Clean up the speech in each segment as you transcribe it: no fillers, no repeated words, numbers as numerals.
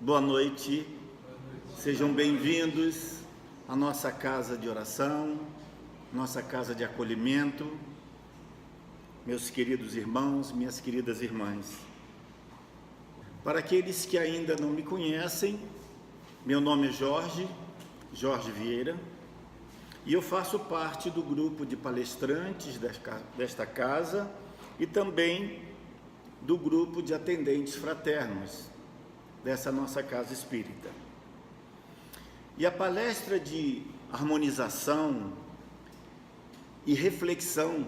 Boa noite, sejam bem-vindos à nossa casa de oração, nossa casa de acolhimento, meus queridos irmãos, minhas queridas irmãs. Para aqueles que ainda não me conhecem, meu nome é Jorge Vieira, e eu faço parte do grupo de palestrantes desta casa e também do grupo de atendentes fraternos dessa nossa casa espírita. E a palestra de harmonização e reflexão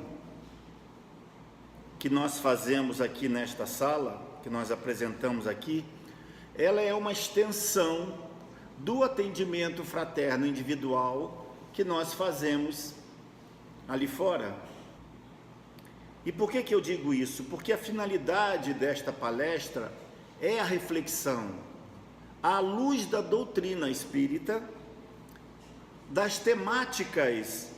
que nós fazemos aqui nesta sala, que nós apresentamos aqui, ela é uma extensão do atendimento fraterno individual que nós fazemos ali fora. E por que eu digo isso? Porque a finalidade desta palestra é a reflexão, à luz da doutrina espírita, das temáticas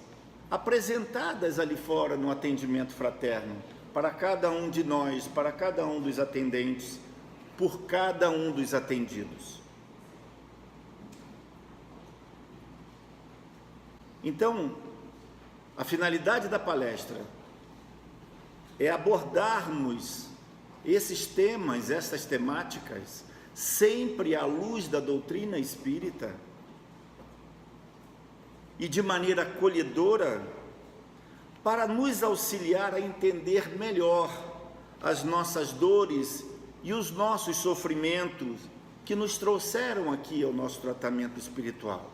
apresentadas ali fora no atendimento fraterno, para cada um de nós, para cada um dos atendentes, por cada um dos atendidos. Então, a finalidade da palestra é abordarmos esses temas, essas temáticas, sempre à luz da doutrina espírita e de maneira acolhedora, para nos auxiliar a entender melhor as nossas dores e os nossos sofrimentos que nos trouxeram aqui ao nosso tratamento espiritual.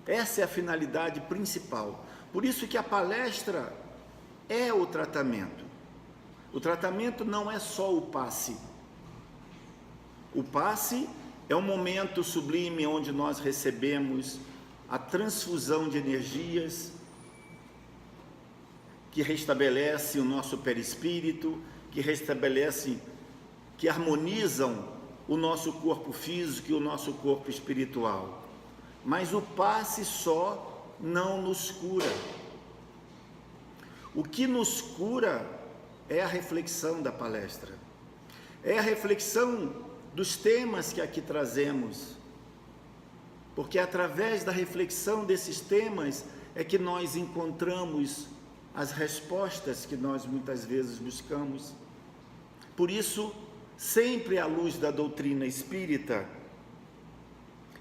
Essa é a finalidade principal. Por isso que a palestra é o tratamento. O tratamento não é só o passe. O passe é um momento sublime onde nós recebemos a transfusão de energias que restabelece o nosso perispírito, que harmonizam o nosso corpo físico e o nosso corpo espiritual. Mas o passe só não nos cura. O que nos cura é a reflexão da palestra, é a reflexão dos temas que aqui trazemos, porque através da reflexão desses temas é que nós encontramos as respostas que nós muitas vezes buscamos. Por isso, sempre à luz da doutrina espírita,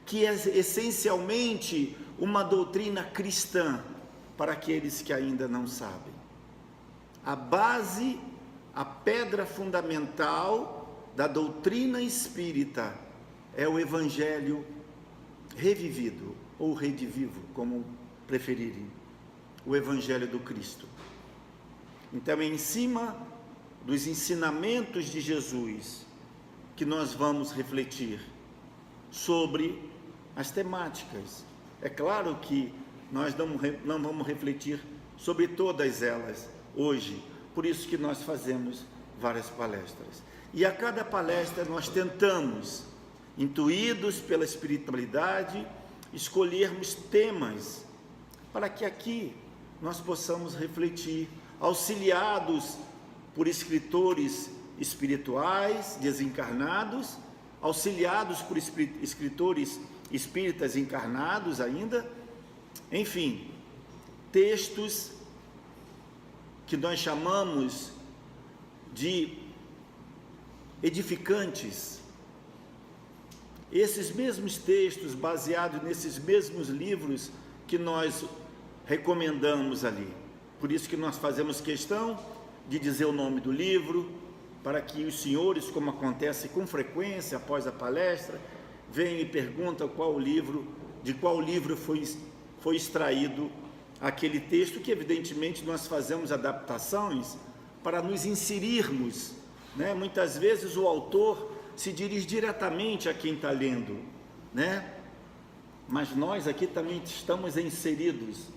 que é essencialmente uma doutrina cristã, para aqueles que ainda não sabem. A base, a pedra fundamental da doutrina espírita é o Evangelho revivido, ou redivivo, como preferirem, o Evangelho do Cristo. Então é em cima dos ensinamentos de Jesus que nós vamos refletir sobre as temáticas. É claro que nós não vamos refletir sobre todas elas hoje, por isso que nós fazemos várias palestras. E a cada palestra nós tentamos, intuídos pela espiritualidade, escolhermos temas para que aqui nós possamos refletir, auxiliados por escritores espirituais desencarnados, auxiliados por escritores espíritas encarnados ainda, enfim, textos que nós chamamos de edificantes. Esses mesmos textos, baseados nesses mesmos livros que nós recomendamos ali. Por isso que nós fazemos questão de dizer o nome do livro, para que os senhores, como acontece com frequência após a palestra, venham e perguntam de qual livro foi extraído aquele texto, que evidentemente nós fazemos adaptações para nos inserirmos, né? Muitas vezes o autor se dirige diretamente a quem está lendo, né? Mas nós aqui também estamos inseridos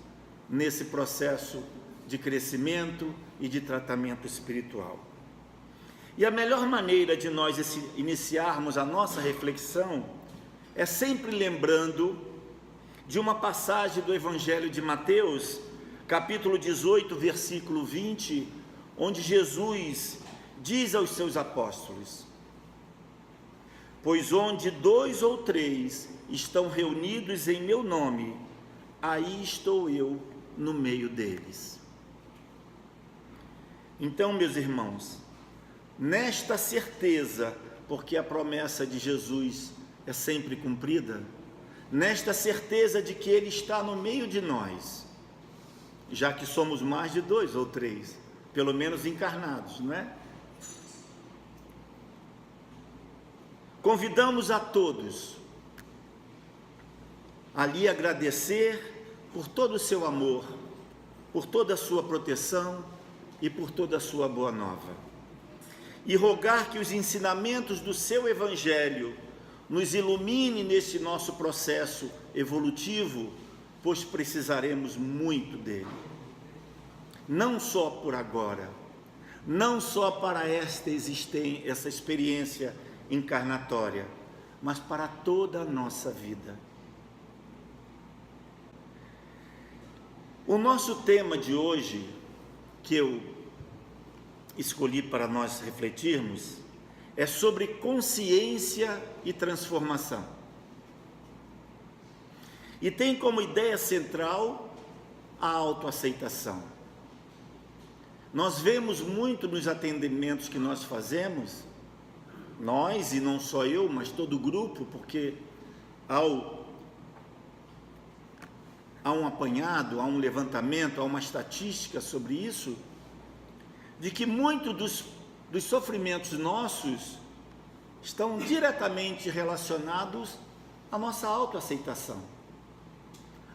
nesse processo de crescimento e de tratamento espiritual. E a melhor maneira de nós iniciarmos a nossa reflexão é sempre lembrando de uma passagem do Evangelho de Mateus, capítulo 18, versículo 20, onde Jesus diz aos seus apóstolos: pois onde 2 ou 3 estão reunidos em meu nome, aí estou eu no meio deles. Então, meus irmãos, nesta certeza, porque a promessa de Jesus é sempre cumprida, nesta certeza de que Ele está no meio de nós, já que somos mais de 2 ou 3, pelo menos encarnados, não é? Convidamos a todos a lhe agradecer por todo o seu amor, por toda a sua proteção e por toda a sua boa nova. E rogar que os ensinamentos do seu Evangelho nos ilumine nesse nosso processo evolutivo, pois precisaremos muito dele. Não só por agora, não só para essa experiência encarnatória, mas para toda a nossa vida. O nosso tema de hoje, que eu escolhi para nós refletirmos, é sobre consciência e transformação. E tem como ideia central a autoaceitação. Nós vemos muito nos atendimentos que nós fazemos, nós, e não só eu, mas todo o grupo, porque há um apanhado, há um levantamento, há uma estatística sobre isso, de que muito dos sofrimentos nossos estão diretamente relacionados à nossa autoaceitação,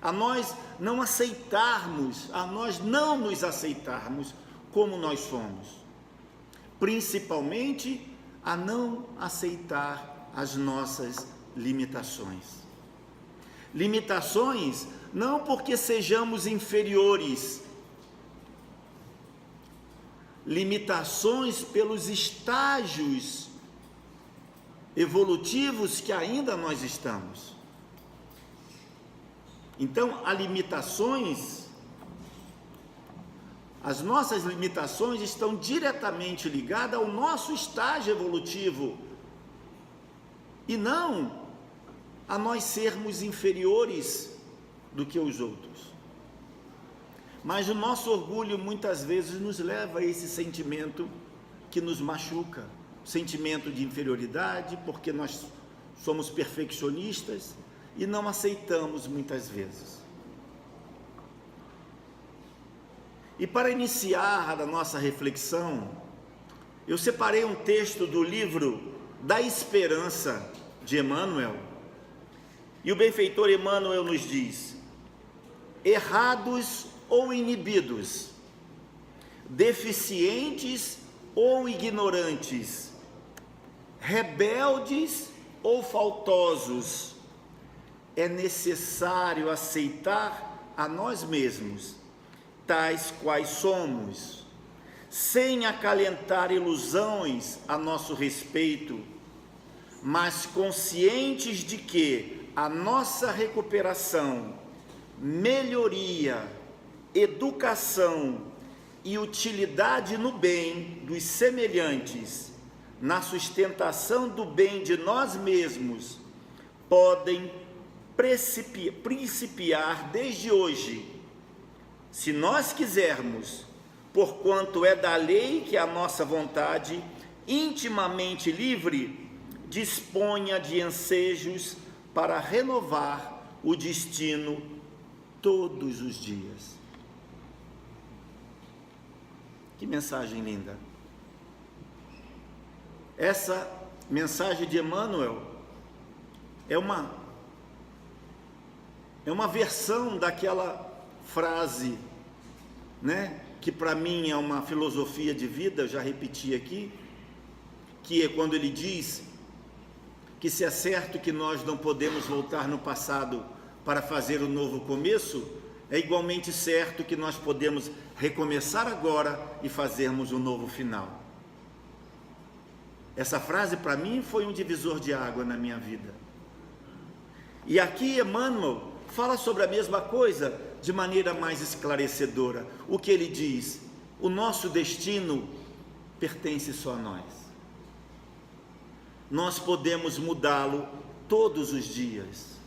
a nós não aceitarmos, a nós não nos aceitarmos como nós somos, principalmente a não aceitar as nossas limitações. Limitações não porque sejamos inferiores, limitações pelos estágios evolutivos que ainda nós estamos. Então, as nossas limitações estão diretamente ligadas ao nosso estágio evolutivo e não a nós sermos inferiores do que os outros. Mas o nosso orgulho muitas vezes nos leva a esse sentimento que nos machuca, sentimento de inferioridade, porque nós somos perfeccionistas e não aceitamos muitas vezes. E para iniciar a nossa reflexão, eu separei um texto do livro Da Esperança, de Emmanuel, e o benfeitor Emmanuel nos diz: errados ou inibidos, deficientes ou ignorantes, rebeldes ou faltosos, é necessário aceitar a nós mesmos, tais quais somos, sem acalentar ilusões a nosso respeito, mas conscientes de que a nossa recuperação, melhoria, educação e utilidade no bem dos semelhantes, na sustentação do bem de nós mesmos, podem principiar desde hoje, se nós quisermos, porquanto é da lei que a nossa vontade, intimamente livre, disponha de ensejos para renovar o destino todos os dias. Que mensagem linda! Essa mensagem de Emmanuel é uma versão daquela frase, né, que para mim é uma filosofia de vida, eu já repeti aqui, que é quando ele diz que se é certo que nós não podemos voltar no passado para fazer um novo começo, é igualmente certo que nós podemos recomeçar agora e fazermos um novo final. Essa frase para mim foi um divisor de água na minha vida. E aqui Emmanuel fala sobre a mesma coisa de maneira mais esclarecedora. O que ele diz? O nosso destino pertence só a nós. nós podemos mudá-lo todos os dias.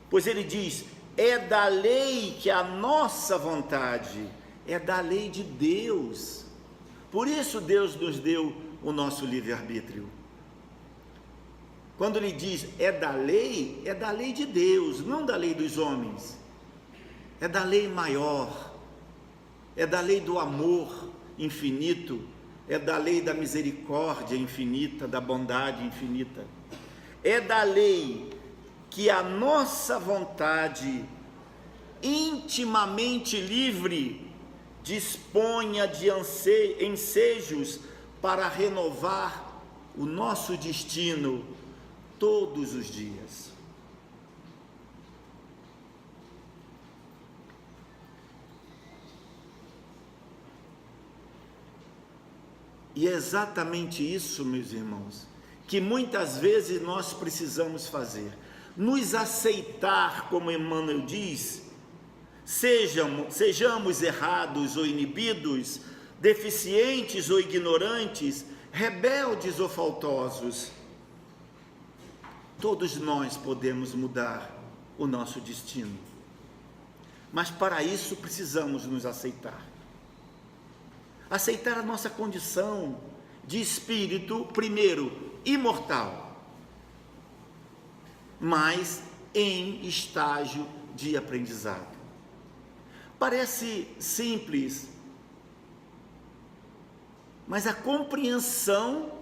Pois ele diz, é da lei que a nossa vontade, é da lei de Deus. Por isso Deus nos deu o nosso livre-arbítrio. Quando ele diz é da lei de Deus, não da lei dos homens. É da lei maior, é da lei do amor infinito, é da lei da misericórdia infinita, da bondade infinita. É da lei que a nossa vontade, intimamente livre, disponha de ensejos para renovar o nosso destino todos os dias. E é exatamente isso, meus irmãos, que muitas vezes nós precisamos fazer, nos aceitar, como Emmanuel diz, sejamos errados ou inibidos, deficientes ou ignorantes, rebeldes ou faltosos, todos nós podemos mudar o nosso destino, mas para isso precisamos nos aceitar. Aceitar a nossa condição de espírito, primeiro, imortal, mas em estágio de aprendizado. Parece simples, mas a compreensão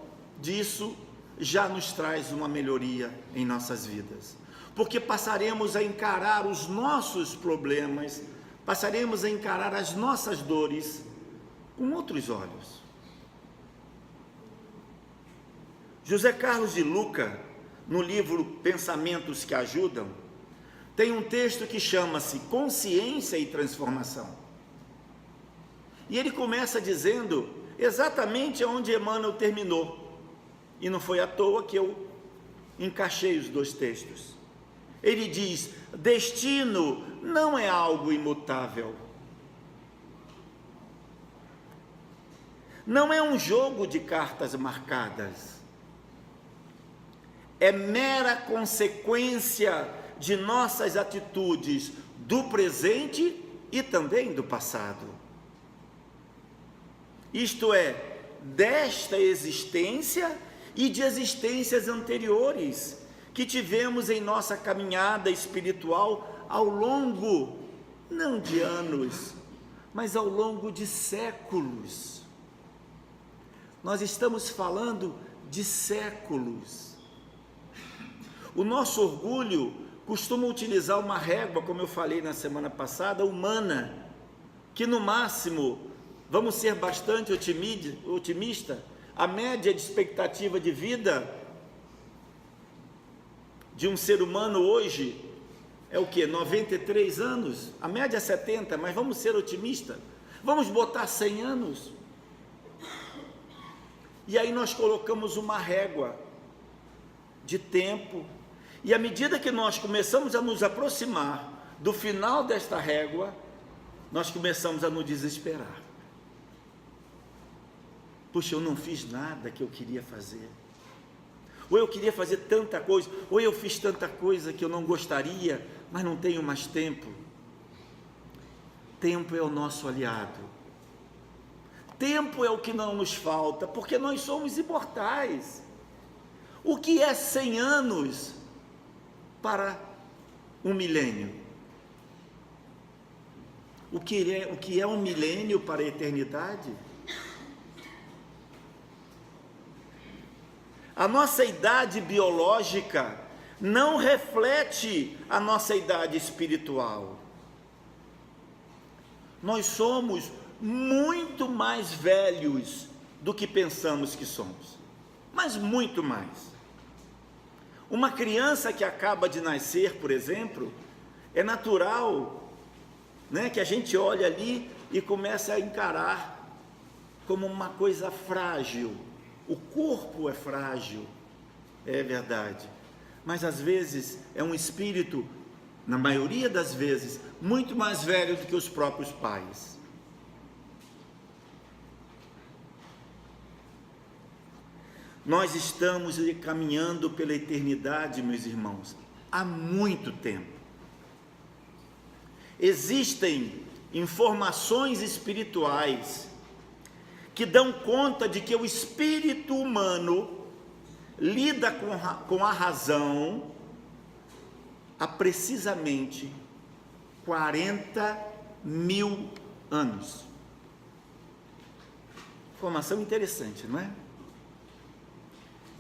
disso já nos traz uma melhoria em nossas vidas, porque passaremos a encarar os nossos problemas, passaremos a encarar as nossas dores com outros olhos. José Carlos de Luca, no livro Pensamentos que Ajudam, tem um texto que chama-se Consciência e Transformação. E ele começa dizendo exatamente onde Emmanuel terminou. E não foi à toa que eu encaixei os dois textos. Ele diz: destino não é algo imutável. Não é um jogo de cartas marcadas. É mera consequência de nossas atitudes do presente e também do passado. Isto é, desta existência e de existências anteriores que tivemos em nossa caminhada espiritual ao longo, não de anos, mas ao longo de séculos. Nós estamos falando de séculos. O nosso orgulho costuma utilizar uma régua, como eu falei na semana passada, humana, que no máximo, vamos ser bastante otimista, a média de expectativa de vida de um ser humano hoje é o quê? 93 anos? A média é 70, mas vamos ser otimistas. Vamos botar 100 anos. E aí nós colocamos uma régua de tempo, e à medida que nós começamos a nos aproximar do final desta régua, nós começamos a nos desesperar. Puxa, eu não fiz nada que eu queria fazer. Ou eu queria fazer tanta coisa, ou eu fiz tanta coisa que eu não gostaria, mas não tenho mais tempo. Tempo é o nosso aliado. Tempo é o que não nos falta, porque nós somos imortais. O que é 100 anos para um milênio? O que é um milênio para a eternidade? A nossa idade biológica não reflete a nossa idade espiritual. Nós somos muito mais velhos do que pensamos que somos, mas muito mais. Uma criança que acaba de nascer, por exemplo, é natural, né, que a gente olha ali e começa a encarar como uma coisa frágil. O corpo é frágil, é verdade, mas às vezes é um espírito, na maioria das vezes, muito mais velho do que os próprios pais. Nós estamos caminhando pela eternidade, meus irmãos, há muito tempo. Existem informações espirituais que dão conta de que o espírito humano lida com a razão há precisamente 40.000 anos. Informação interessante, não é?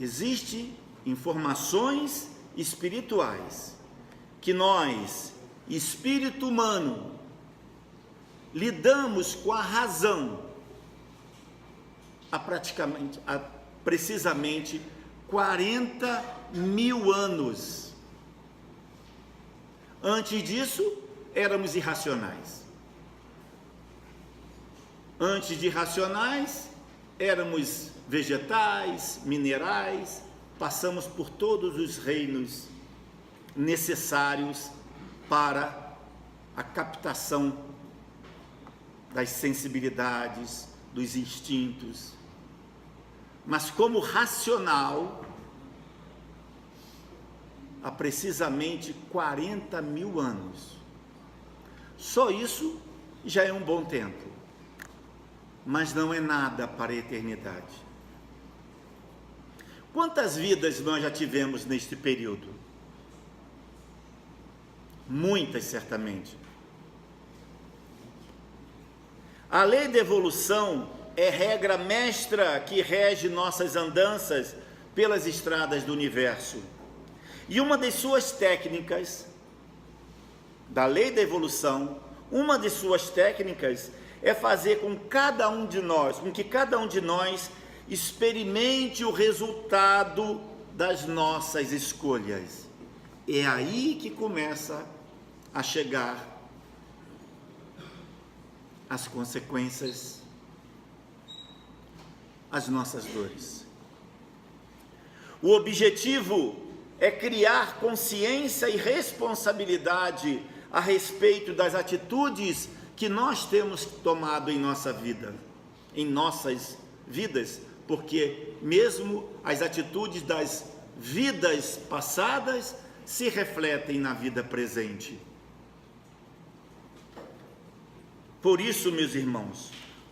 Existem informações espirituais que nós, espírito humano, lidamos com a razão há precisamente 40.000 anos. Antes disso, éramos irracionais. Antes de irracionais, éramos vegetais, minerais, passamos por todos os reinos necessários para a captação das sensibilidades, dos instintos. Mas como racional, há precisamente 40.000 anos. Só isso já é um bom tempo, mas não é nada para a eternidade. Quantas vidas nós já tivemos neste período? Muitas, certamente. A lei da evolução é regra mestra que rege nossas andanças pelas estradas do universo. E uma das suas técnicas, da lei da evolução, uma de suas técnicas é fazer com que cada um de nós experimente o resultado das nossas escolhas. É aí que começa a chegar as consequências, as nossas dores. O objetivo é criar consciência e responsabilidade a respeito das atitudes que nós temos tomado em nossa vida, em nossas vidas, porque mesmo as atitudes das vidas passadas se refletem na vida presente. Por isso, meus irmãos,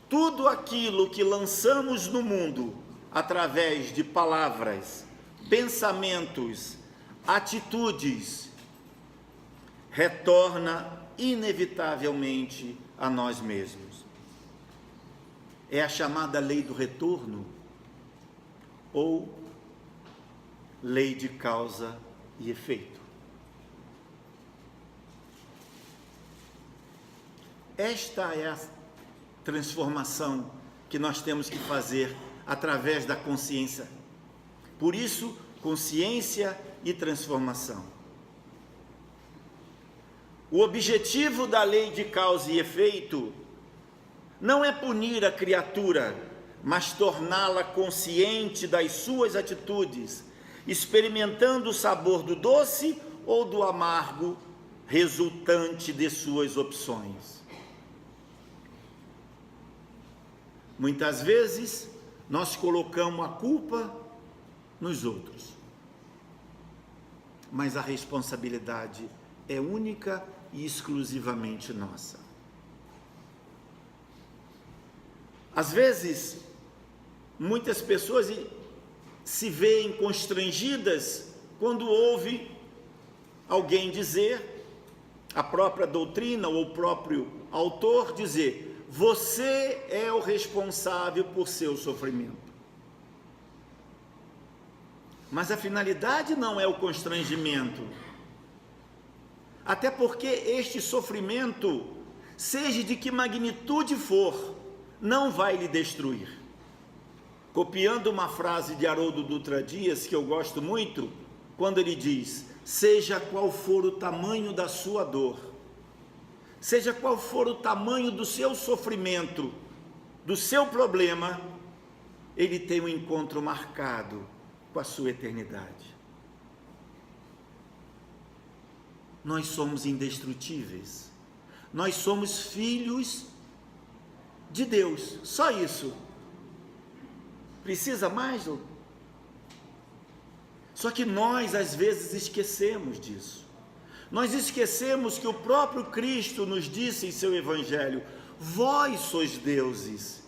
tudo aquilo que lançamos no mundo através de palavras, pensamentos, atitudes, retorna inevitavelmente a nós mesmos. É a chamada lei do retorno, ou lei de causa e efeito. Esta é a transformação que nós temos que fazer através da consciência. Por isso, consciência e transformação. O objetivo da lei de causa e efeito não é punir a criatura, mas torná-la consciente das suas atitudes, experimentando o sabor do doce ou do amargo resultante de suas opções. Muitas vezes, nós colocamos a culpa nos outros, mas a responsabilidade é única e exclusivamente nossa. Às vezes, muitas pessoas se veem constrangidas quando ouve alguém dizer, a própria doutrina ou o próprio autor dizer: você é o responsável por seu sofrimento. Mas a finalidade não é o constrangimento. Até porque este sofrimento, seja de que magnitude for, não vai lhe destruir. Copiando uma frase de Haroldo Dutra Dias, que eu gosto muito, quando ele diz: seja qual for o tamanho da sua dor, seja qual for o tamanho do seu sofrimento, do seu problema, ele tem um encontro marcado com a sua eternidade. Nós somos indestrutíveis, nós somos filhos de Deus, só isso. Precisa mais? Só que nós, às vezes, esquecemos disso. Nós esquecemos que o próprio Cristo nos disse em seu Evangelho: vós sois deuses.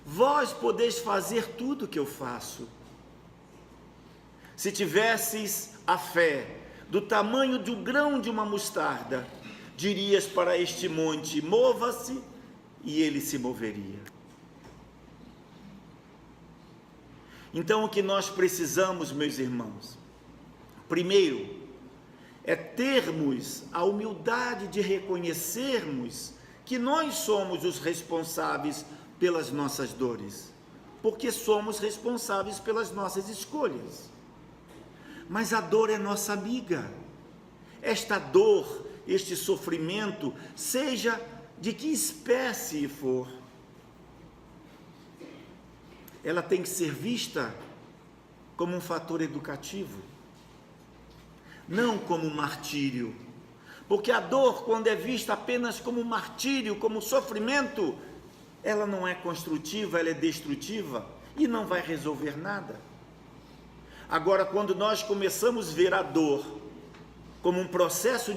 Vós podeis fazer tudo o que eu faço. Se tivesses a fé do tamanho de um grão de uma mostarda, dirias para este monte: mova-se, e ele se moveria. Então, o que nós precisamos, meus irmãos, primeiro, é termos a humildade de reconhecermos que nós somos os responsáveis pelas nossas dores, porque somos responsáveis pelas nossas escolhas. Mas a dor é nossa amiga. Esta dor, este sofrimento, seja de que espécie for, ela tem que ser vista como um fator educativo, não como um martírio. Porque a dor, quando é vista apenas como um martírio, como sofrimento, ela não é construtiva, ela é destrutiva e não vai resolver nada. Agora, quando nós começamos a ver a dor como um processo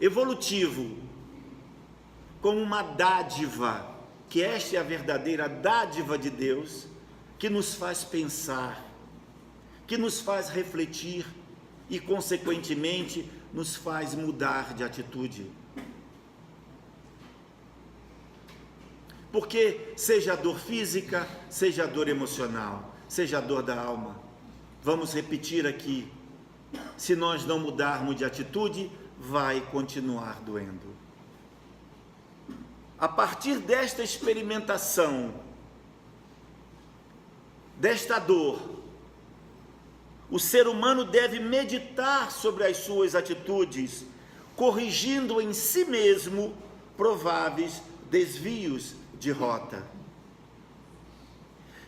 evolutivo, como uma dádiva, que esta é a verdadeira dádiva de Deus, que nos faz pensar, que nos faz refletir e, consequentemente, nos faz mudar de atitude. Porque seja a dor física, seja a dor emocional, seja a dor da alma, vamos repetir aqui, se nós não mudarmos de atitude, vai continuar doendo. A partir desta experimentação, desta dor, o ser humano deve meditar sobre as suas atitudes, corrigindo em si mesmo prováveis desvios de rota.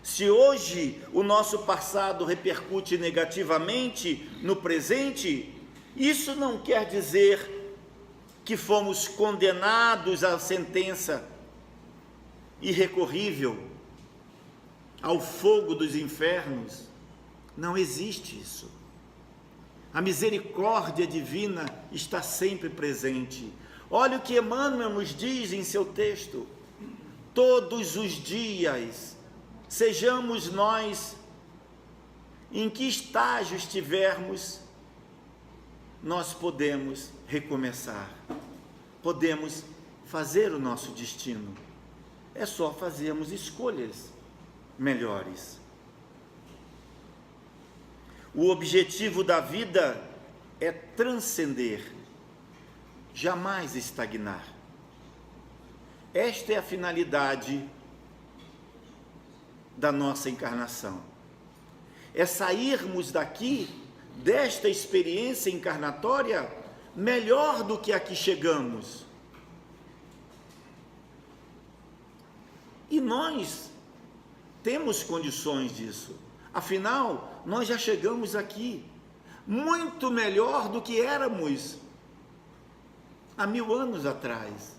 Se hoje o nosso passado repercute negativamente no presente, isso não quer dizer que fomos condenados à sentença irrecorrível, ao fogo dos infernos. Não existe isso. A misericórdia divina está sempre presente. Olha o que Emmanuel nos diz em seu texto: todos os dias, sejamos nós em que estágio estivermos, nós podemos recomeçar, podemos fazer o nosso destino. É só fazermos escolhas melhores. O objetivo da vida é transcender, jamais estagnar. Esta é a finalidade da nossa encarnação. É sairmos daqui, desta experiência encarnatória, melhor do que aqui chegamos. E nós temos condições disso. Afinal, nós já chegamos aqui muito melhor do que éramos há 1000 anos atrás.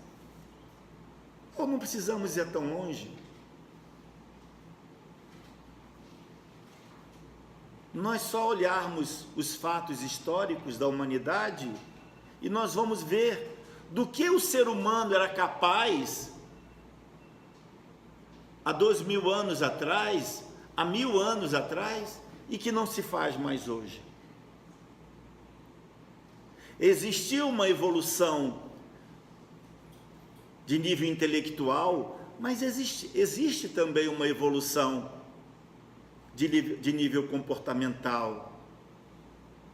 Ou não precisamos ir tão longe? Nós só olharmos os fatos históricos da humanidade e nós vamos ver do que o ser humano era capaz há 2000 anos atrás, há 1000 anos atrás, e que não se faz mais hoje. Existiu uma evolução de nível intelectual, mas existe também uma evolução de nível comportamental.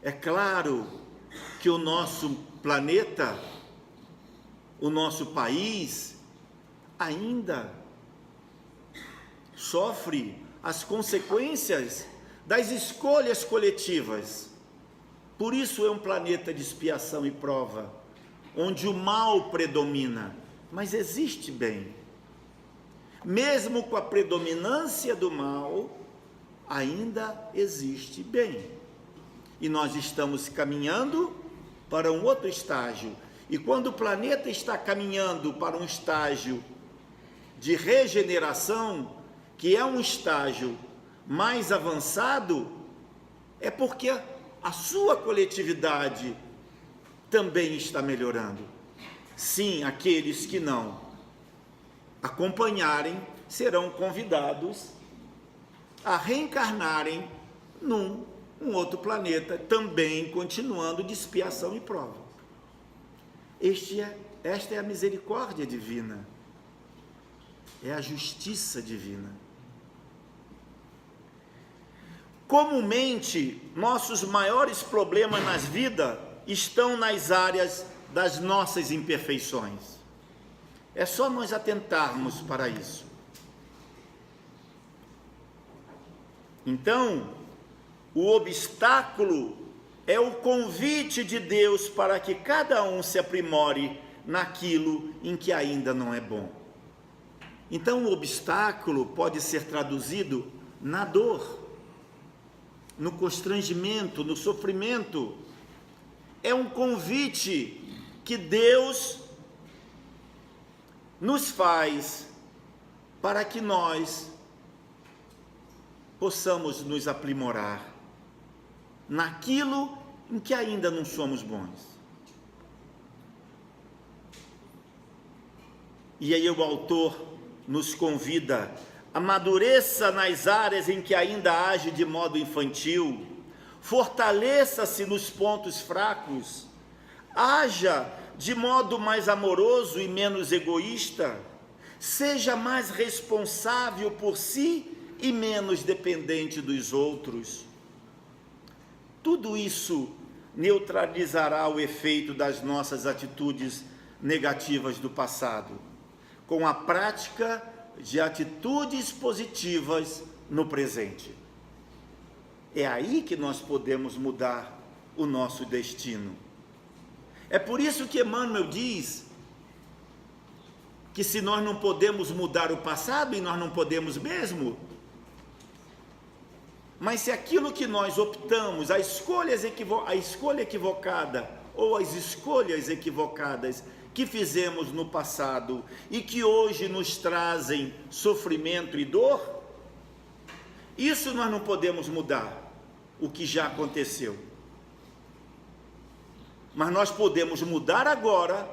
É claro que o nosso planeta, o nosso país, ainda sofre as consequências das escolhas coletivas. Por isso é um planeta de expiação e prova, onde o mal predomina, mas existe bem. Mesmo com a predominância do mal, ainda existe bem. E nós estamos caminhando para um outro estágio. E quando o planeta está caminhando para um estágio de regeneração, que é um estágio mais avançado, é porque a sua coletividade também está melhorando. Sim, aqueles que não acompanharem serão convidados a reencarnarem num outro planeta, também continuando de expiação e prova. Esta é a misericórdia divina, é a justiça divina. Comumente, nossos maiores problemas nas vidas estão nas áreas das nossas imperfeições. É só nós atentarmos para isso. Então, o obstáculo é o convite de Deus para que cada um se aprimore naquilo em que ainda não é bom. Então, o obstáculo pode ser traduzido na dor, no constrangimento, no sofrimento. É um convite que Deus nos faz para que nós possamos nos aprimorar naquilo em que ainda não somos bons. E aí o autor nos convida: amadureça nas áreas em que ainda age de modo infantil, fortaleça-se nos pontos fracos, haja de modo mais amoroso e menos egoísta, seja mais responsável por si e menos dependente dos outros. Tudo isso neutralizará o efeito das nossas atitudes negativas do passado, com a prática de atitudes positivas no presente. É aí que nós podemos mudar o nosso destino. É por isso que Emmanuel diz que se nós não podemos mudar o passado, e nós não podemos mesmo, mas se aquilo que nós optamos, a escolha equivocada ou as escolhas equivocadas que fizemos no passado e que hoje nos trazem sofrimento e dor, isso nós não podemos mudar, o que já aconteceu. Mas nós podemos mudar agora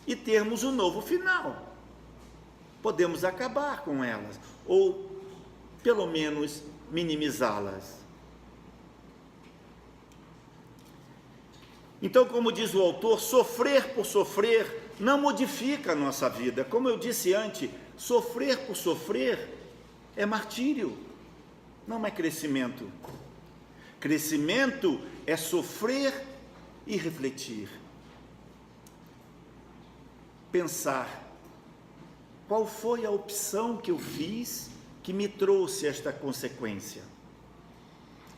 e termos um novo final. Podemos acabar com elas, ou pelo menos minimizá-las. Então, como diz o autor, sofrer por sofrer não modifica a nossa vida. Como eu disse antes, sofrer por sofrer é martírio, não é crescimento. Crescimento é sofrer e refletir. Pensar, qual foi a opção que eu fiz que me trouxe esta consequência?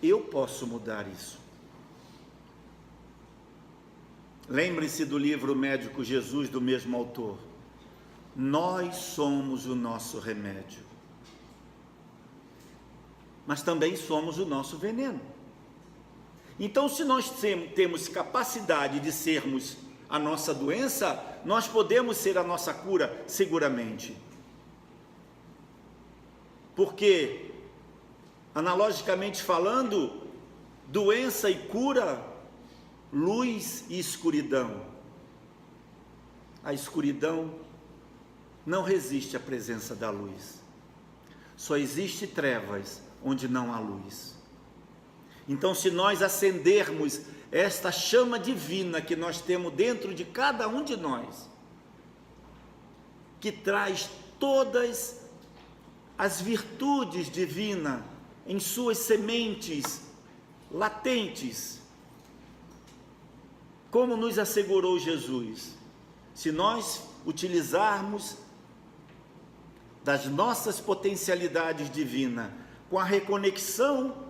Eu posso mudar isso. Lembre-se do livro Médico Jesus, do mesmo autor. Nós somos o nosso remédio, mas também somos o nosso veneno. Então, se nós temos capacidade de sermos a nossa doença, nós podemos ser a nossa cura, seguramente. Porque, analogicamente falando, doença e cura, luz e escuridão. A escuridão não resiste à presença da luz. Só existe trevas onde não há luz. Então, se nós acendermos esta chama divina que nós temos dentro de cada um de nós, que traz todas as virtudes divinas em suas sementes latentes, como nos assegurou Jesus, se nós utilizarmos das nossas potencialidades divinas, com a reconexão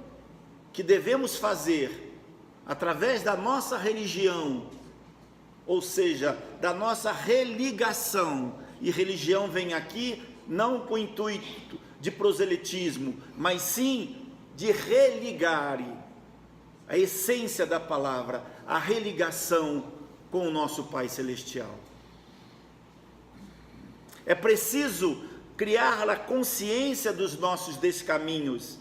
que devemos fazer através da nossa religião, ou seja, da nossa religação, e religião vem aqui não com o intuito de proselitismo, mas sim de religar, a essência da palavra, a religação com o nosso Pai Celestial. É preciso criar a consciência dos nossos descaminhos.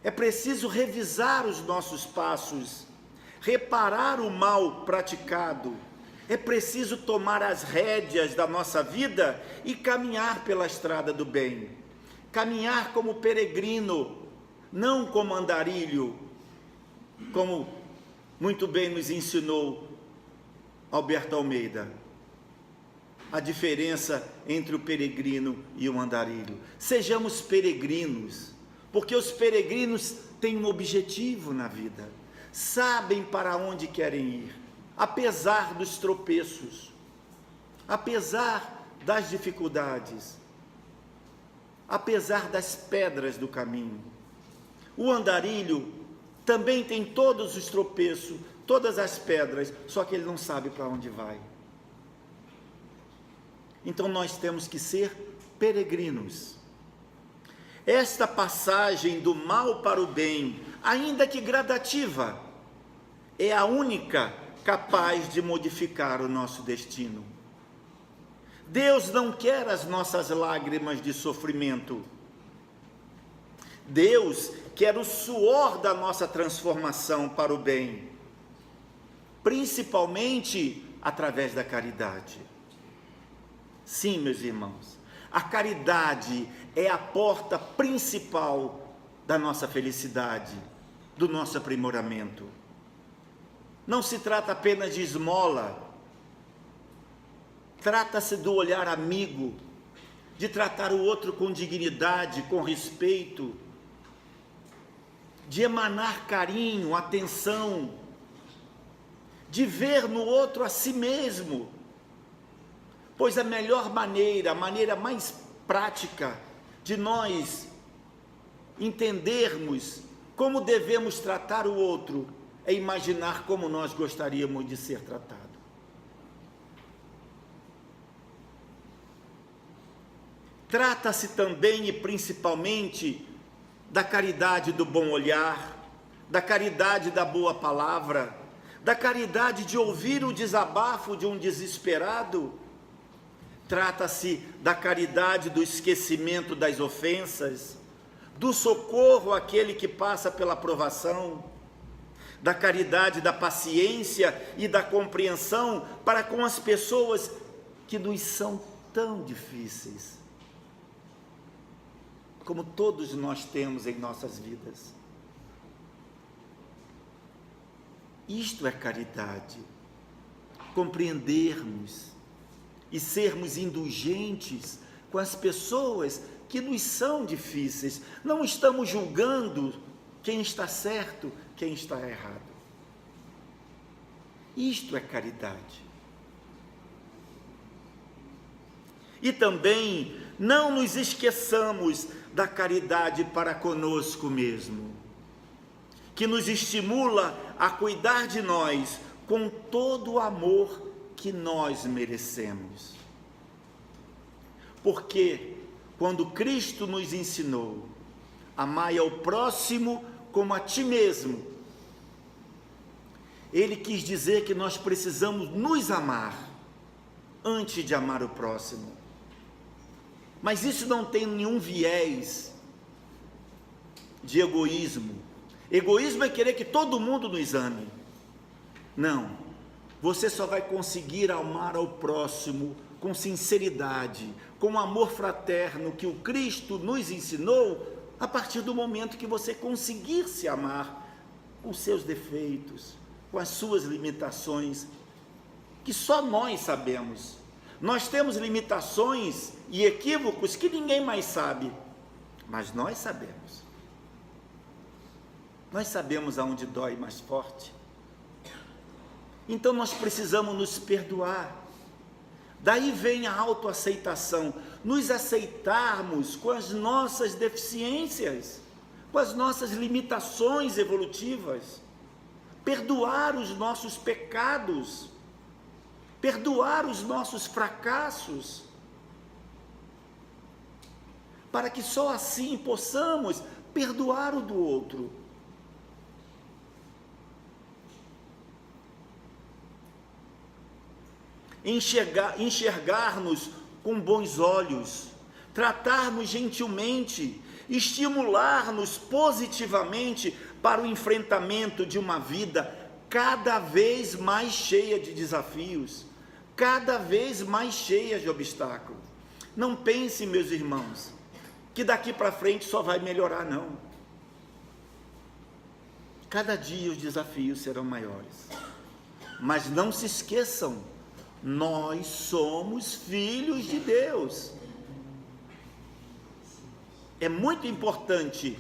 É preciso revisar os nossos passos, reparar o mal praticado. É preciso tomar as rédeas da nossa vida e caminhar pela estrada do bem. Caminhar como peregrino, não como andarilho, como muito bem nos ensinou Alberto Almeida. A diferença entre o peregrino e o andarilho. Sejamos peregrinos, porque os peregrinos têm um objetivo na vida, sabem para onde querem ir, apesar dos tropeços, apesar das dificuldades, apesar das pedras do caminho. O andarilho também tem todos os tropeços, todas as pedras, só que ele não sabe para onde vai. Então nós temos que ser peregrinos. Esta passagem do mal para o bem, ainda que gradativa, é a única capaz de modificar o nosso destino. Deus não quer as nossas lágrimas de sofrimento. Deus quer o suor da nossa transformação para o bem, principalmente através da caridade. Sim, meus irmãos, a caridade é a porta principal da nossa felicidade, do nosso aprimoramento. Não se trata apenas de esmola, trata-se do olhar amigo, de tratar o outro com dignidade, com respeito, de emanar carinho, atenção, de ver no outro a si mesmo. Pois a melhor maneira, a maneira mais prática de nós entendermos como devemos tratar o outro é imaginar como nós gostaríamos de ser tratados. Trata-se também e principalmente da caridade do bom olhar, da caridade da boa palavra, da caridade de ouvir o desabafo de um desesperado. Trata-se da caridade do esquecimento das ofensas, do socorro àquele que passa pela provação, da caridade da paciência e da compreensão para com as pessoas que nos são tão difíceis, como todos nós temos em nossas vidas. Isto é caridade, compreendermos e sermos indulgentes com as pessoas que nos são difíceis. Não estamos julgando quem está certo, quem está errado. Isto é caridade. E também não nos esqueçamos da caridade para conosco mesmo, que nos estimula a cuidar de nós com todo o amor que nós merecemos. Porque quando Cristo nos ensinou, amai ao próximo como a ti mesmo, Ele quis dizer que nós precisamos nos amar antes de amar o próximo. Mas isso não tem nenhum viés de egoísmo. Egoísmo é querer que todo mundo nos ame. Não. Você só vai conseguir amar ao próximo com sinceridade, com o amor fraterno que o Cristo nos ensinou, a partir do momento que você conseguir se amar com seus defeitos, com as suas limitações, que só nós sabemos. Nós temos limitações e equívocos que ninguém mais sabe, mas nós sabemos. Nós sabemos aonde dói mais forte. Então nós precisamos nos perdoar. Daí vem a autoaceitação, nos aceitarmos com as nossas deficiências, com as nossas limitações evolutivas, perdoar os nossos pecados, perdoar os nossos fracassos, para que só assim possamos perdoar o do outro. Enxergar-nos com bons olhos, tratar-nos gentilmente, estimular-nos positivamente para o enfrentamento de uma vida cada vez mais cheia de desafios, cada vez mais cheia de obstáculos. Não pense, meus irmãos, que daqui para frente só vai melhorar, não. Cada dia os desafios serão maiores. Mas não se esqueçam, nós somos filhos de Deus. É muito importante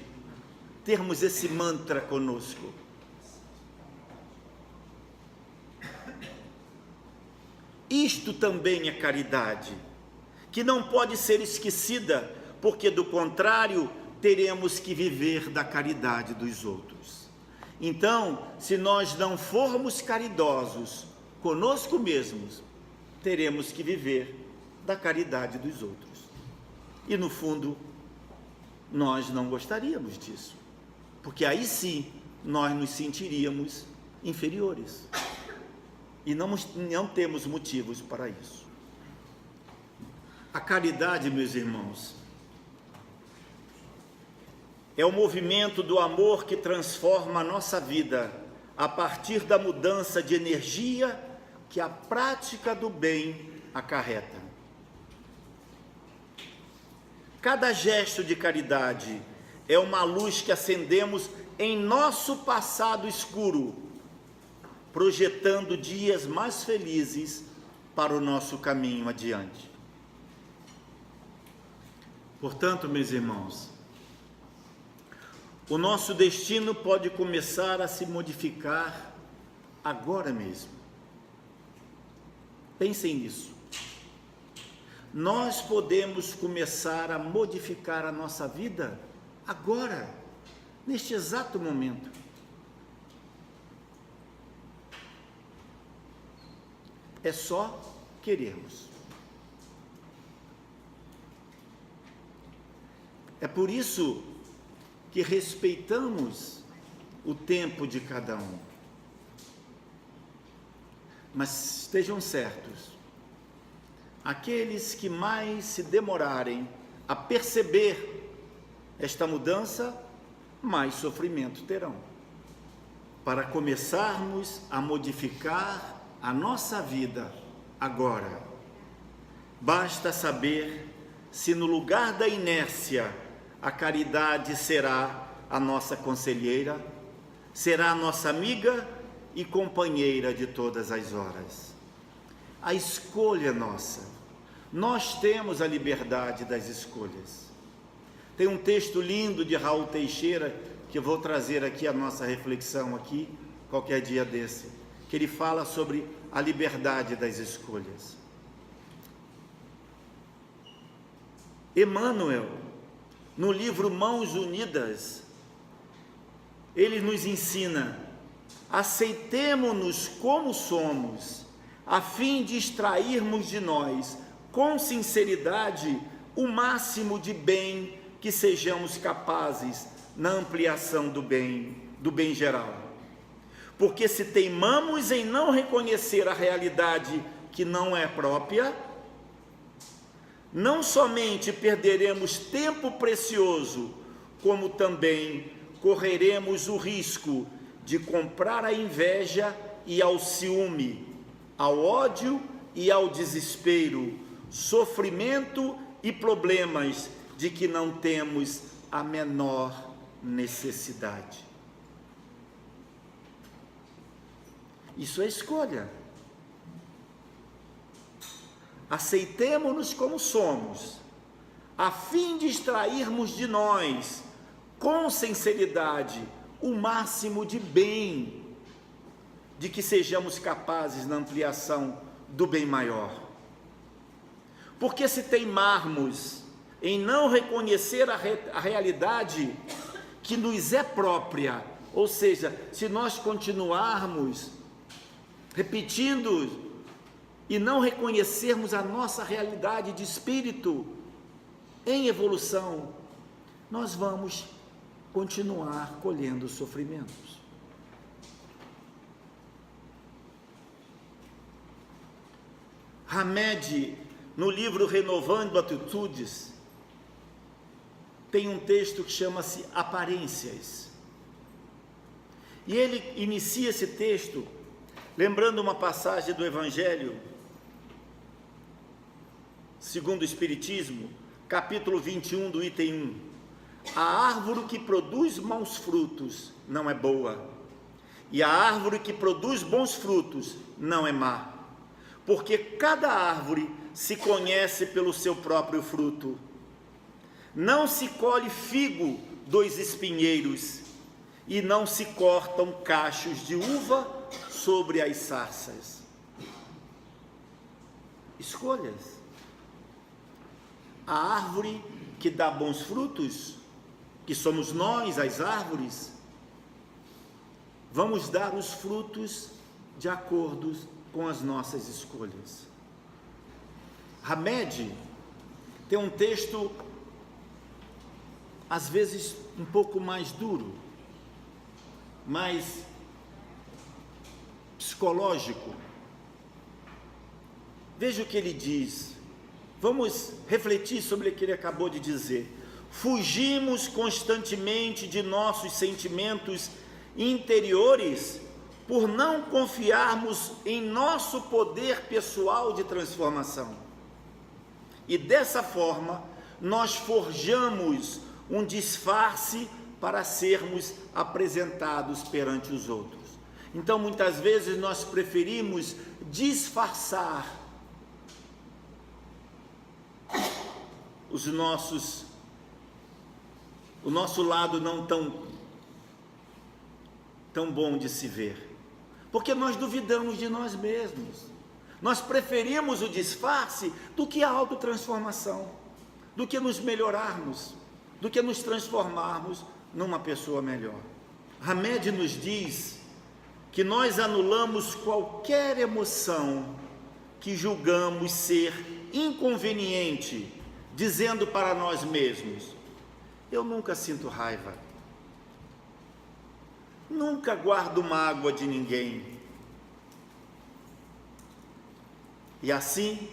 termos esse mantra conosco. Isto também é caridade, que não pode ser esquecida, porque do contrário, teremos que viver da caridade dos outros. Então, se nós não formos caridosos conosco mesmos, teremos que viver da caridade dos outros. E no fundo, nós não gostaríamos disso, porque aí sim, nós nos sentiríamos inferiores. E não temos motivos para isso. A caridade, meus irmãos, é o movimento do amor que transforma a nossa vida a partir da mudança de energia que a prática do bem acarreta. Cada gesto de caridade é uma luz que acendemos em nosso passado escuro, projetando dias mais felizes para o nosso caminho adiante. Portanto, meus irmãos, o nosso destino pode começar a se modificar agora mesmo. Pensem nisso. Nós podemos começar a modificar a nossa vida agora, neste exato momento. É só querermos. É por isso que respeitamos o tempo de cada um. Mas estejam certos, aqueles que mais se demorarem a perceber esta mudança, mais sofrimento terão. Para começarmos a modificar a nossa vida agora, basta saber se no lugar da inércia a caridade será a nossa conselheira, será a nossa amiga e companheira de todas as horas. A escolha é nossa. Nós temos a liberdade das escolhas. Tem um texto lindo de Raul Teixeira, que eu vou trazer aqui a nossa reflexão aqui, qualquer dia desse, que ele fala sobre a liberdade das escolhas. Emmanuel, no livro Mãos Unidas, ele nos ensina: aceitemo-nos como somos, a fim de extrairmos de nós, com sinceridade, o máximo de bem que sejamos capazes na ampliação do bem geral. Porque se teimamos em não reconhecer a realidade que não é própria, não somente perderemos tempo precioso, como também correremos o risco de comprar a inveja e ao ciúme, ao ódio e ao desespero, sofrimento e problemas de que não temos a menor necessidade. Isso é escolha. Aceitemo-nos como somos, a fim de extrairmos de nós, com sinceridade, o máximo de bem, de que sejamos capazes na ampliação do bem maior. Porque se teimarmos em não reconhecer a realidade que nos é própria, ou seja, se nós continuarmos repetindo e não reconhecermos a nossa realidade de espírito em evolução, nós vamos continuar colhendo sofrimentos. Hamed, no livro Renovando Atitudes, tem um texto que chama-se Aparências. E ele inicia esse texto lembrando uma passagem do Evangelho segundo o Espiritismo, capítulo 21, do item 1. A árvore que produz maus frutos não é boa, e a árvore que produz bons frutos não é má, porque cada árvore se conhece pelo seu próprio fruto. Não se colhe figo dos espinheiros, e não se cortam cachos de uva sobre as sarças. Escolhas. A árvore que dá bons frutos, que somos nós, as árvores, vamos dar os frutos de acordo com as nossas escolhas. Hamed tem um texto, às vezes, um pouco mais duro, mais psicológico. Veja o que ele diz. Vamos refletir sobre o que ele acabou de dizer. Fugimos constantemente de nossos sentimentos interiores por não confiarmos em nosso poder pessoal de transformação. E dessa forma, nós forjamos um disfarce para sermos apresentados perante os outros. Então, muitas vezes, nós preferimos disfarçar o nosso lado não tão bom de se ver, porque nós duvidamos de nós mesmos. Nós preferimos o disfarce do que a autotransformação, do que nos melhorarmos, do que nos transformarmos numa pessoa melhor. Hamed nos diz que nós anulamos qualquer emoção que julgamos ser inconveniente, dizendo para nós mesmos: eu nunca sinto raiva, nunca guardo mágoa de ninguém. E assim,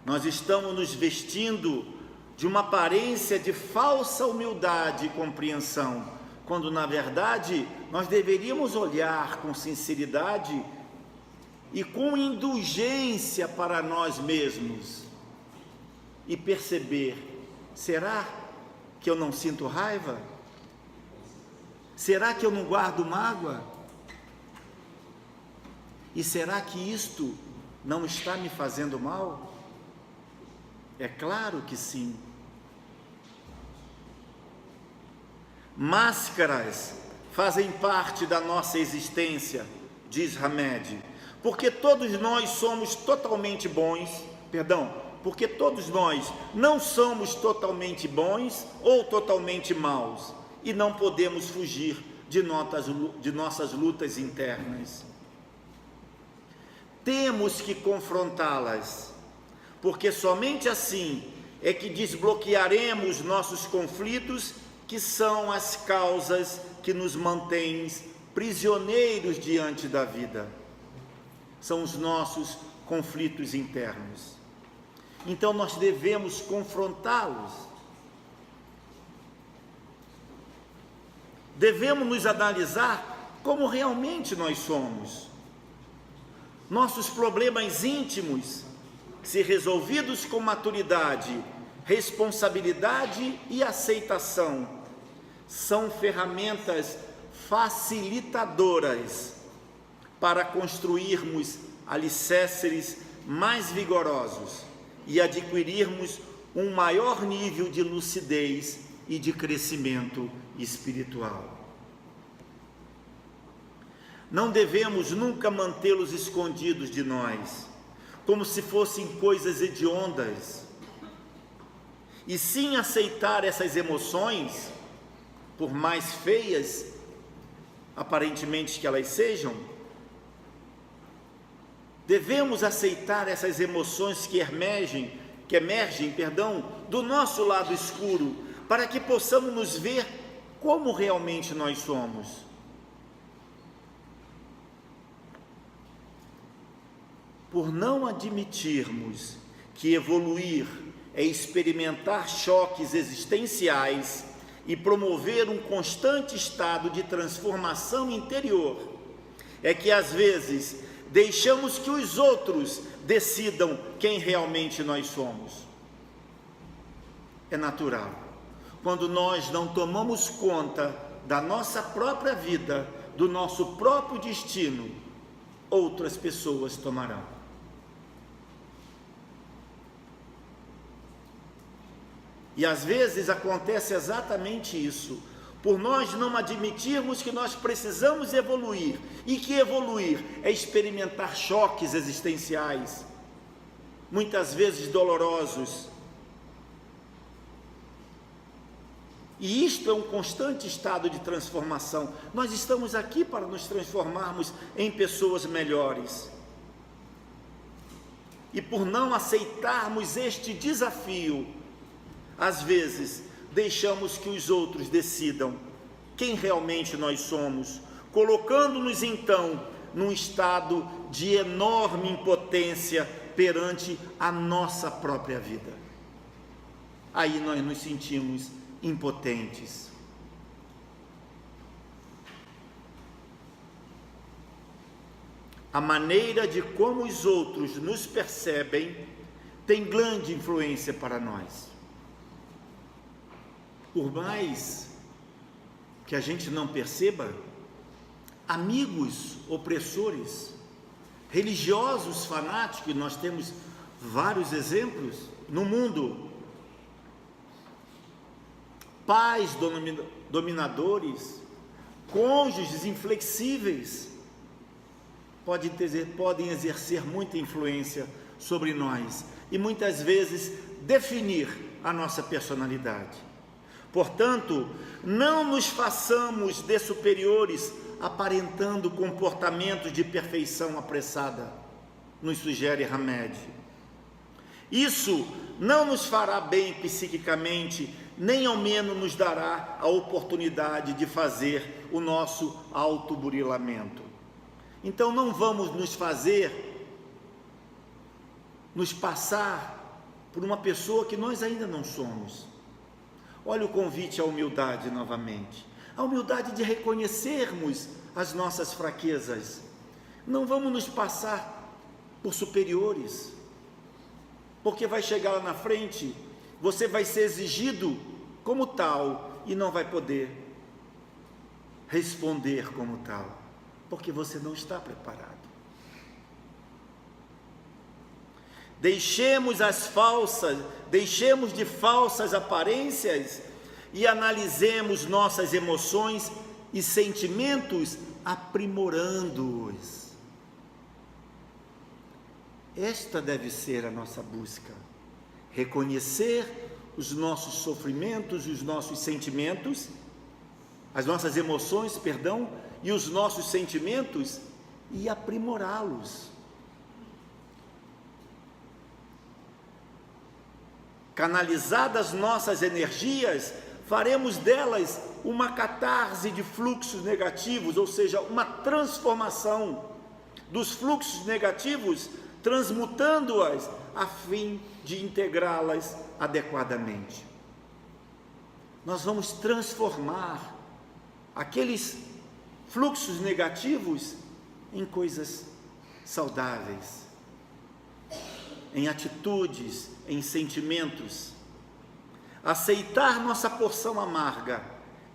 nós estamos nos vestindo de uma aparência de falsa humildade e compreensão, quando na verdade nós deveríamos olhar com sinceridade e com indulgência para nós mesmos e perceber: será que eu não sinto raiva? Será que eu não guardo mágoa? E será que isto não está me fazendo mal? É claro que sim. Máscaras fazem parte da nossa existência, diz Hamed, porque todos nós somos totalmente bons, porque todos nós não somos totalmente bons ou totalmente maus, e não podemos fugir de nossas lutas internas. Temos que confrontá-las, porque somente assim é que desbloquearemos nossos conflitos, que são as causas que nos mantêm prisioneiros diante da vida. São os nossos conflitos internos. Então nós devemos confrontá-los. Devemos nos analisar como realmente nós somos. Nossos problemas íntimos, se resolvidos com maturidade, responsabilidade e aceitação, são ferramentas facilitadoras para construirmos alicerces mais vigorosos e adquirirmos um maior nível de lucidez e de crescimento espiritual. Não devemos nunca mantê-los escondidos de nós, como se fossem coisas hediondas, e sim aceitar essas emoções, por mais feias aparentemente que elas sejam. Devemos aceitar essas emoções que emergem, do nosso lado escuro, para que possamos nos ver como realmente nós somos. Por não admitirmos que evoluir é experimentar choques existenciais e promover um constante estado de transformação interior, é que às vezes deixamos que os outros decidam quem realmente nós somos. É natural. Quando nós não tomamos conta da nossa própria vida, do nosso próprio destino, outras pessoas tomarão. E às vezes acontece exatamente isso, por nós não admitirmos que nós precisamos evoluir, e que evoluir é experimentar choques existenciais, muitas vezes dolorosos. E isto é um constante estado de transformação. Nós estamos aqui para nos transformarmos em pessoas melhores. E por não aceitarmos este desafio, às vezes deixamos que os outros decidam quem realmente nós somos, colocando-nos então num estado de enorme impotência perante a nossa própria vida. Aí nós nos sentimos impotentes. A maneira de como os outros nos percebem tem grande influência para nós. Por mais que a gente não perceba, amigos opressores, religiosos fanáticos, nós temos vários exemplos no mundo, pais dominadores, cônjuges inflexíveis, podem exercer muita influência sobre nós e muitas vezes definir a nossa personalidade. Portanto, não nos façamos de superiores aparentando comportamentos de perfeição apressada, nos sugere Hamed. Isso não nos fará bem psiquicamente, nem ao menos nos dará a oportunidade de fazer o nosso autoburilamento. Então não vamos nos passar por uma pessoa que nós ainda não somos. Olha o convite à humildade novamente, a humildade de reconhecermos as nossas fraquezas. Não vamos nos passar por superiores, porque vai chegar lá na frente, você vai ser exigido como tal e não vai poder responder como tal, porque você não está preparado. Deixemos de falsas aparências e analisemos nossas emoções e sentimentos, aprimorando-os. Esta deve ser a nossa busca: reconhecer os nossos sofrimentos, os nossos sentimentos, as nossas emoções, e os nossos sentimentos, e aprimorá-los. Canalizadas nossas energias, faremos delas uma catarse de fluxos negativos, ou seja, uma transformação dos fluxos negativos, transmutando-as a fim de integrá-las adequadamente. Nós vamos transformar aqueles fluxos negativos em coisas saudáveis, em atitudes, em sentimentos. Aceitar nossa porção amarga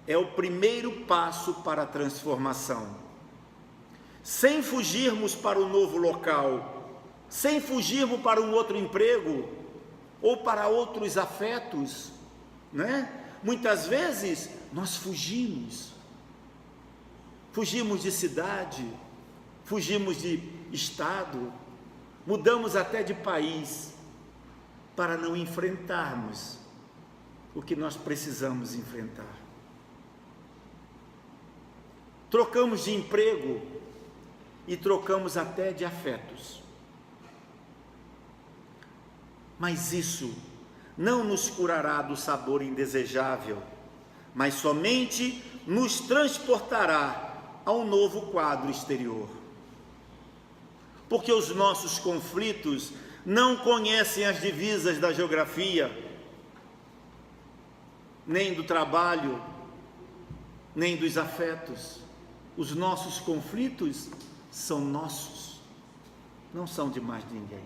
é o primeiro passo para a transformação. Sem fugirmos para um novo local, sem fugirmos para um outro emprego, ou para outros afetos, Muitas vezes nós fugimos de cidade, fugimos de estado, mudamos até de país, para não enfrentarmos o que nós precisamos enfrentar. Trocamos de emprego e trocamos até de afetos. Mas isso não nos curará do sabor indesejável, mas somente nos transportará a um novo quadro exterior. Porque os nossos conflitos não conhecem as divisas da geografia. nem do trabalho, nem dos afetos. Os nossos conflitos são nossos, não são de mais ninguém.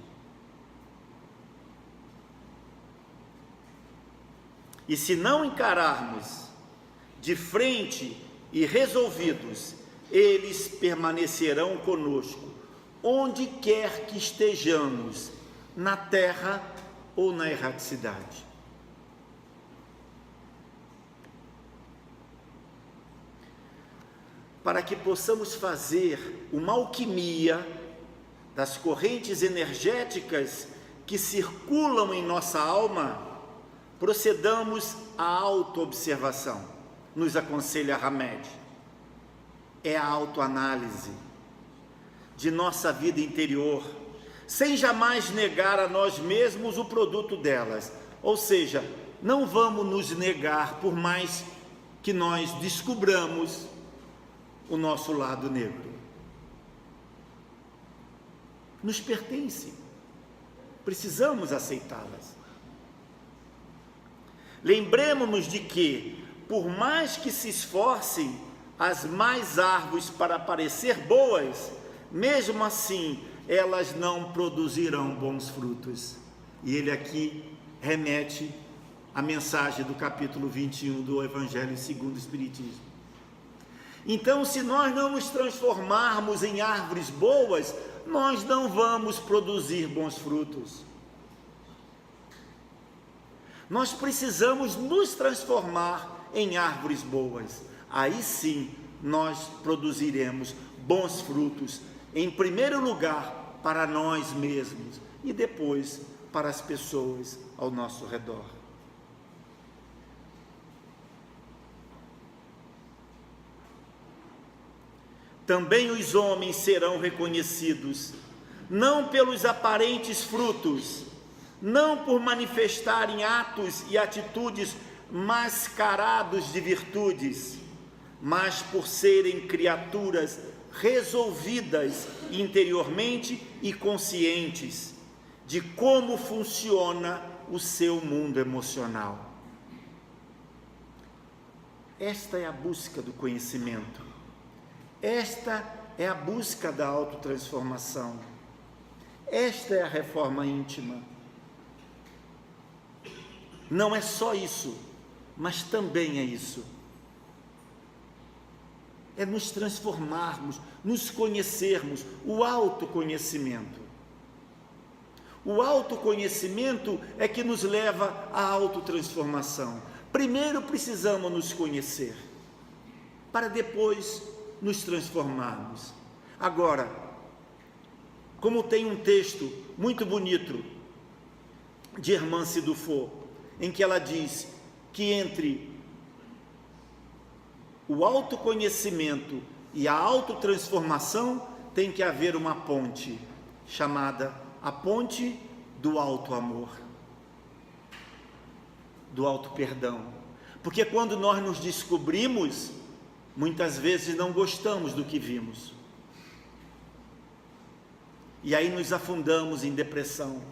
E se não encararmos de frente e resolvidos, eles permanecerão conosco, onde quer que estejamos, na terra ou na erraticidade. Para que possamos fazer uma alquimia das correntes energéticas que circulam em nossa alma, procedamos à autoobservação, nos aconselha Hamed. É a autoanálise de nossa vida interior, sem jamais negar a nós mesmos o produto delas. Ou seja, não vamos nos negar por mais que nós descubramos o nosso lado negro. Nos pertence, precisamos aceitá-las. Lembremos-nos de que, por mais que se esforcem as mais árvores para parecer boas, mesmo assim elas não produzirão bons frutos. E ele aqui remete à mensagem do capítulo 21 do Evangelho segundo o Espiritismo. Então, se nós não nos transformarmos em árvores boas, nós não vamos produzir bons frutos. Nós precisamos nos transformar em árvores boas. Aí sim, nós produziremos bons frutos, em primeiro lugar para nós mesmos e depois para as pessoas ao nosso redor. Também os homens serão reconhecidos, não pelos aparentes frutos, não por manifestarem atos e atitudes mascarados de virtudes, mas por serem criaturas resolvidas interiormente e conscientes de como funciona o seu mundo emocional. Esta é a busca do conhecimento. Esta é a busca da autotransformação. Esta é a reforma íntima. Não é só isso, mas também é isso. É nos transformarmos, nos conhecermos, o autoconhecimento. O autoconhecimento é que nos leva à autotransformação. Primeiro precisamos nos conhecer, para depois nos transformarmos. Agora, como tem um texto muito bonito de Hermance Dufour, em que ela diz que entre o autoconhecimento e a autotransformação tem que haver uma ponte, chamada a ponte do auto-amor, do auto-perdão. Porque quando nós nos descobrimos, muitas vezes não gostamos do que vimos. E aí nos afundamos em depressão.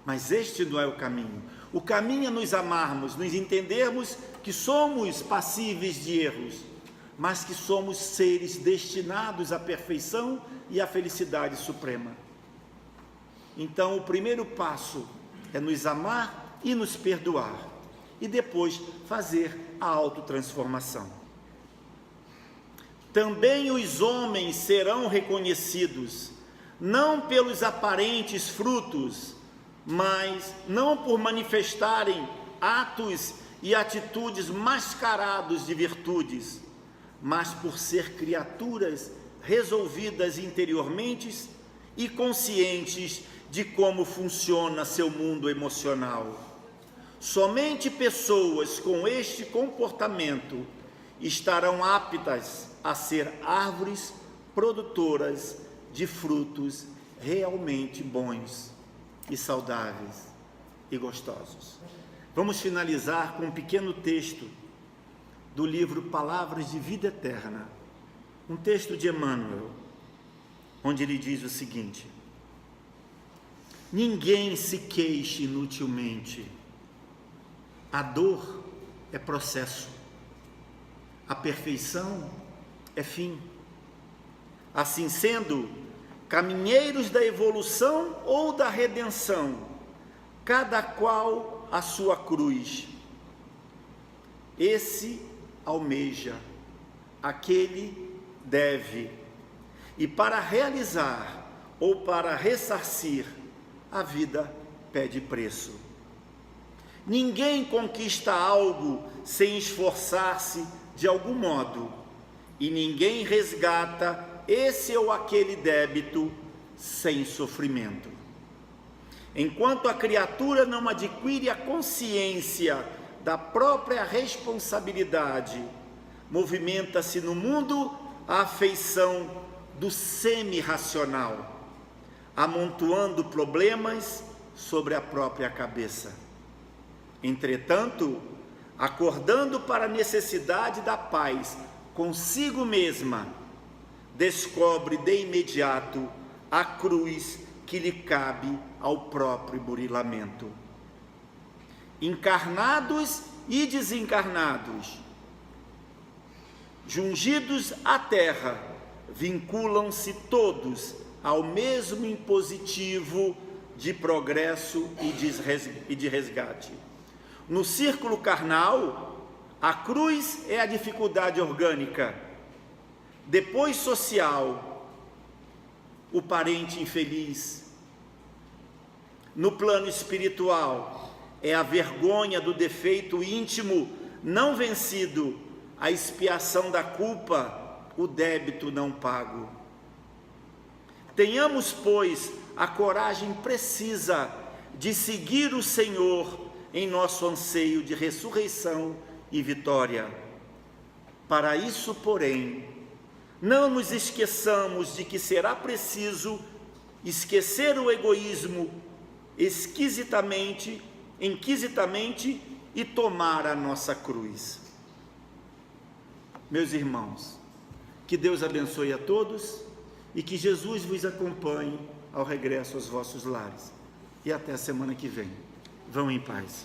Mas este não é o caminho. O caminho é nos amarmos, nos entendermos que somos passíveis de erros, mas que somos seres destinados à perfeição e à felicidade suprema. Então, o primeiro passo é nos amar e nos perdoar, e depois fazer a autotransformação. Também os homens serão reconhecidos, não pelos aparentes frutos, mas não por manifestarem atos e atitudes mascarados de virtudes, mas por ser criaturas resolvidas interiormente e conscientes de como funciona seu mundo emocional. Somente pessoas com este comportamento estarão aptas a ser árvores produtoras de frutos realmente bons e saudáveis e gostosos. Vamos finalizar com um pequeno texto do livro Palavras de Vida Eterna, um texto de Emmanuel, onde ele diz o seguinte: ninguém se queixe inutilmente, A dor é processo, a perfeição é fim. Assim sendo, caminheiros da evolução ou da redenção, cada qual a sua cruz. Esse almeja, aquele deve, e para realizar ou para ressarcir, a vida pede preço. Ninguém conquista algo sem esforçar-se de algum modo, e ninguém resgata esse ou aquele débito sem sofrimento. Enquanto a criatura não adquire a consciência da própria responsabilidade, movimenta-se no mundo a afeição do semi-racional, amontoando problemas sobre a própria cabeça. Entretanto, acordando para a necessidade da paz consigo mesma, descobre de imediato a cruz que lhe cabe ao próprio burilamento. Encarnados e desencarnados, jungidos à terra, vinculam-se todos ao mesmo impositivo de progresso e de resgate. No círculo carnal, a cruz é a dificuldade orgânica, depois social, o parente infeliz. No plano espiritual, é a vergonha do defeito íntimo não vencido, a expiação da culpa, o débito não pago. Tenhamos, pois, a coragem precisa de seguir o Senhor em nosso anseio de ressurreição e vitória. Para isso, porém, não nos esqueçamos de que será preciso esquecer o egoísmo inquisitamente e tomar a nossa cruz. Meus irmãos, que Deus abençoe a todos e que Jesus vos acompanhe ao regresso aos vossos lares. E até a semana que vem. Vão em paz.